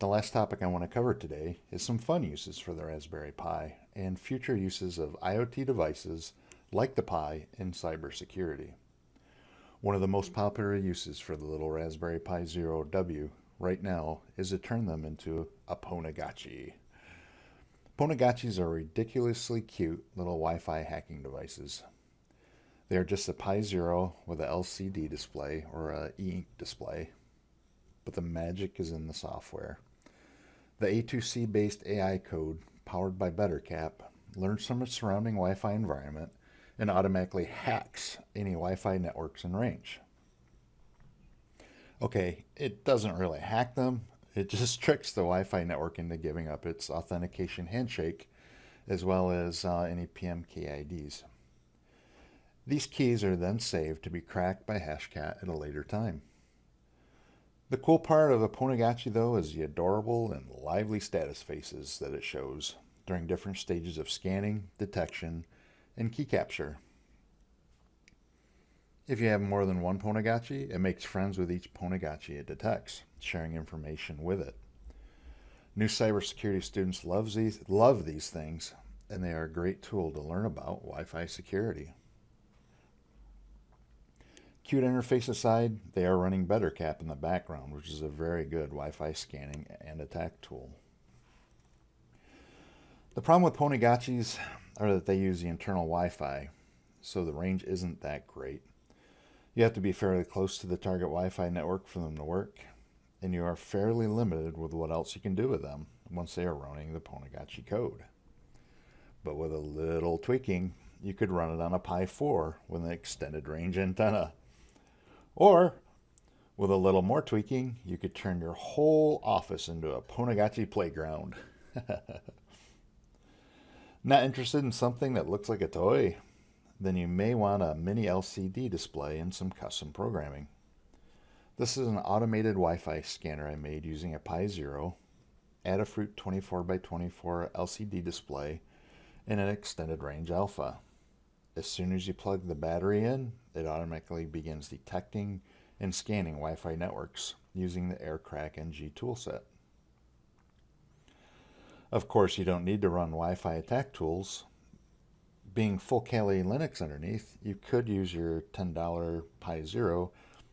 The last topic I want to cover today is some fun uses for the Raspberry Pi and future uses of IoT devices like the Pi in cybersecurity. One of the most popular uses for the little Raspberry Pi Zero W right now is to turn them into a Ponagachi. Ponagachis are ridiculously cute little Wi-Fi hacking devices. They are just a Pi Zero with a LCD display or a e-ink display, but the magic is in the software. The A2C based AI code, powered by BetterCap, learns from its surrounding Wi-Fi environment and automatically hacks any Wi-Fi networks in range. Okay, it doesn't really hack them, it just tricks the Wi-Fi network into giving up its authentication handshake as well as any PMK IDs. These keys are then saved to be cracked by Hashcat at a later time. The cool part of the Ponagachi, though, is the adorable and lively status faces that it shows during different stages of scanning, detection, and key capture. If you have more than one Ponagachi, it makes friends with each Ponagachi it detects, sharing information with it. New cybersecurity students love these things, and they are a great tool to learn about Wi-Fi security. Cute interface aside, they are running BetterCap in the background, which is a very good Wi-Fi scanning and attack tool. The problem with Ponagachis are that they use the internal Wi-Fi, so the range isn't that great. You have to be fairly close to the target Wi-Fi network for them to work, and you are fairly limited with what else you can do with them once they are running the Ponagachi code. But with a little tweaking, you could run it on a Pi 4 with an extended range antenna. Or, with a little more tweaking, you could turn your whole office into a Ponagachi playground. Not interested in something that looks like a toy? Then you may want a mini LCD display and some custom programming. This is an automated Wi-Fi scanner I made using a Pi Zero, Adafruit 24x24 LCD display, and an extended range alpha. As soon as you plug the battery in, it automatically begins detecting and scanning Wi-Fi networks using the AirCrack NG toolset. Of course, you don't need to run Wi-Fi attack tools. Being full Kali Linux underneath, you could use your $10 Pi Zero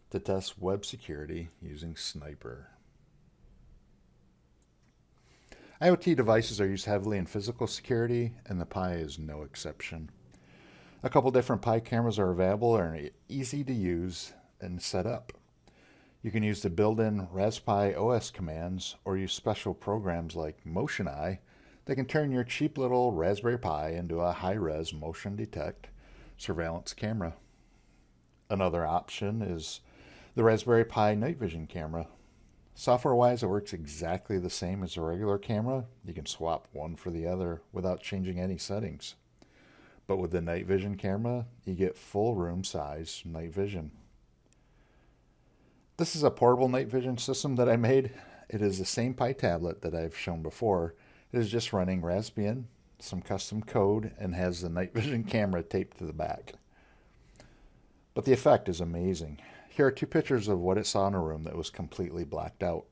to test web security using Sniper. IoT devices are used heavily in physical security, and the Pi is no exception. A couple different Pi cameras are available and are easy to use and set up. You can use the built-in Raspberry OS commands or use special programs like Motion Eye that can turn your cheap little Raspberry Pi into a high-res motion detect surveillance camera. Another option is the Raspberry Pi night vision camera. Software-wise, it works exactly the same as a regular camera. You can swap one for the other without changing any settings. But with the night vision camera, you get full room size night vision. This is a portable night vision system that I made. It is the same Pi tablet that I've shown before. It is just running Raspbian, some custom code, and has the night vision camera taped to the back. But the effect is amazing. Here are two pictures of what it saw in a room that was completely blacked out.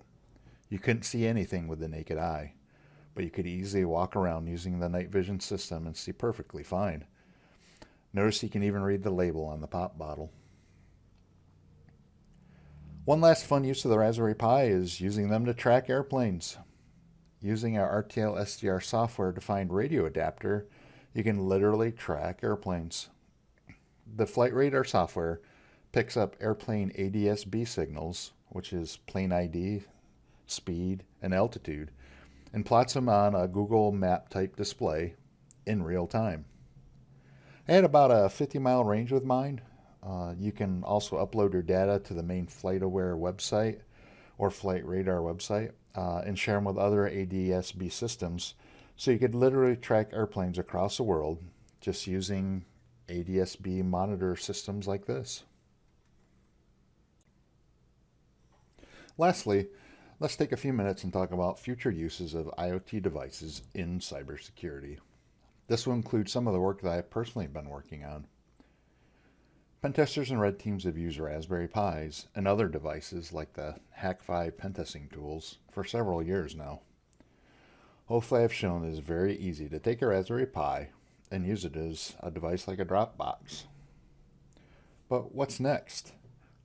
You couldn't see anything with the naked eye, but you could easily walk around using the night vision system and see perfectly fine. Notice you can even read the label on the pop bottle. One last fun use of the Raspberry Pi is using them to track airplanes. Using our RTL SDR software defined radio adapter, you can literally track airplanes. The Flight Radar software picks up airplane ADS-B signals, which is plane ID, speed, and altitude, and plots them on a Google Map type display in real time. I had about a 50-mile range with mine. You can also upload your data to the main FlightAware website or Flight Radar website and share them with other ADS-B systems. So you could literally track airplanes across the world just using ADS-B monitor systems like this. Lastly, let's take a few minutes and talk about future uses of IoT devices in cybersecurity. This will include some of the work that I've personally been working on. Pen testers and red teams have used Raspberry Pis and other devices like the Hack5 pen testing tools for several years now. Hopefully I've shown it is very easy to take a Raspberry Pi and use it as a device like a Dropbox. But what's next?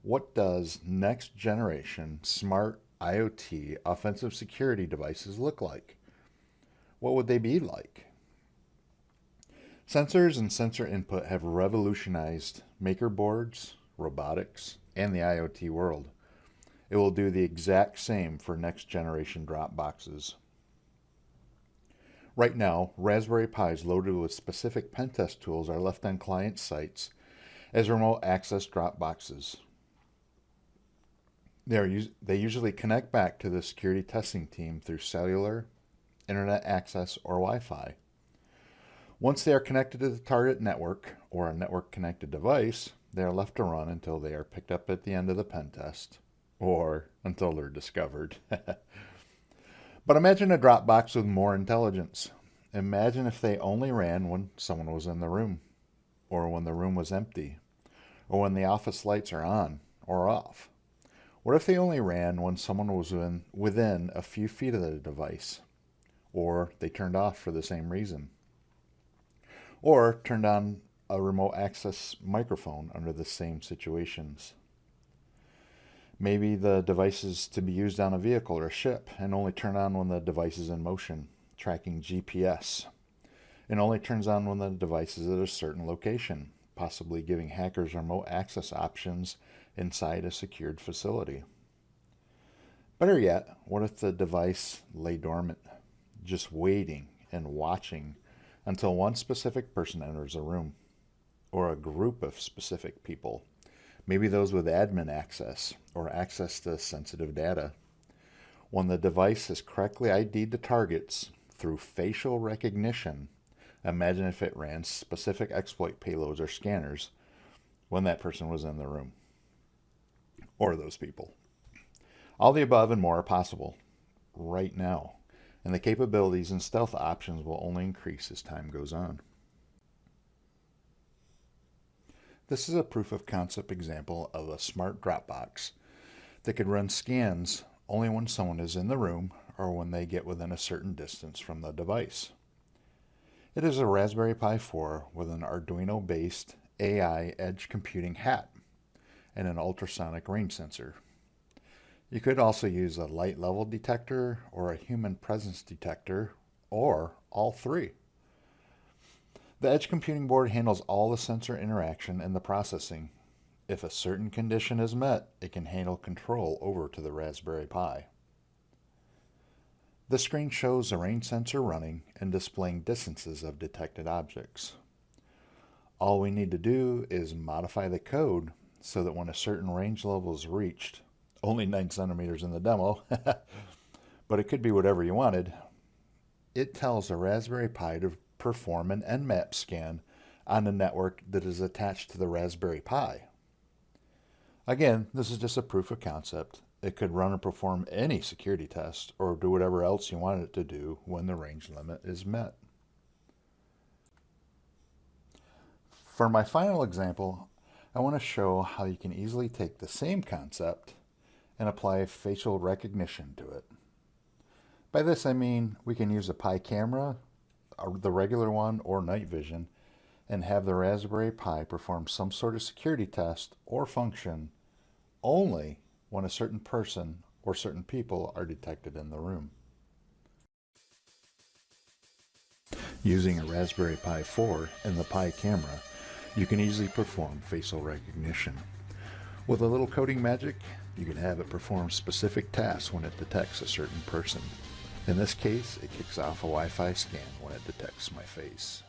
What does next generation smart IoT offensive security devices look like? What would they be like? Sensors and sensor input have revolutionized maker boards, robotics, and the IoT world. It will do the exact same for next generation drop boxes. Right now, Raspberry Pis loaded with specific pen test tools are left on client sites as remote access drop boxes. They usually connect back to the security testing team through cellular, internet access, or Wi-Fi. Once they are connected to the target network or a network-connected device, they are left to run until they are picked up at the end of the pen test, or until they're discovered. But imagine a Dropbox with more intelligence. Imagine if they only ran when someone was in the room, or when the room was empty, or when the office lights are on or off. What if they only ran when someone was within a few feet of the device, or they turned off for the same reason? Or turned on a remote access microphone under the same situations. Maybe the device is to be used on a vehicle or a ship and only turn on when the device is in motion, tracking GPS. It only turns on when the device is at a certain location, possibly giving hackers remote access options inside a secured facility. Better yet, what if the device lay dormant, just waiting and watching until one specific person enters a room, or a group of specific people, maybe those with admin access or access to sensitive data. When the device has correctly ID'd the targets through facial recognition, imagine if it ran specific exploit payloads or scanners when that person was in the room, or those people. All the above and more are possible right now, and the capabilities and stealth options will only increase as time goes on. This is a proof of concept example of a smart Dropbox that could run scans only when someone is in the room or when they get within a certain distance from the device. It is a Raspberry Pi 4 with an Arduino-based AI edge computing hat and an ultrasonic range sensor. You could also use a light level detector or a human presence detector, or all three. The edge computing board handles all the sensor interaction and the processing. If a certain condition is met, it can handle control over to the Raspberry Pi. The screen shows the range sensor running and displaying distances of detected objects. All we need to do is modify the code so that when a certain range level is reached, only 9 centimeters in the demo, but it could be whatever you wanted, it tells the Raspberry Pi to perform an Nmap scan on the network that is attached to the Raspberry Pi. Again, this is just a proof of concept. It could run and perform any security test or do whatever else you want it to do when the range limit is met. For my final example, I want to show how you can easily take the same concept and apply facial recognition to it. By this I mean we can use a Pi camera, the regular one or night vision, and have the Raspberry Pi perform some sort of security test or function only when a certain person or certain people are detected in the room. Using a Raspberry Pi 4 and the Pi camera, you can easily perform facial recognition. With a little coding magic, you can have it perform specific tasks when it detects a certain person. In this case, it kicks off a Wi-Fi scan when it detects my face.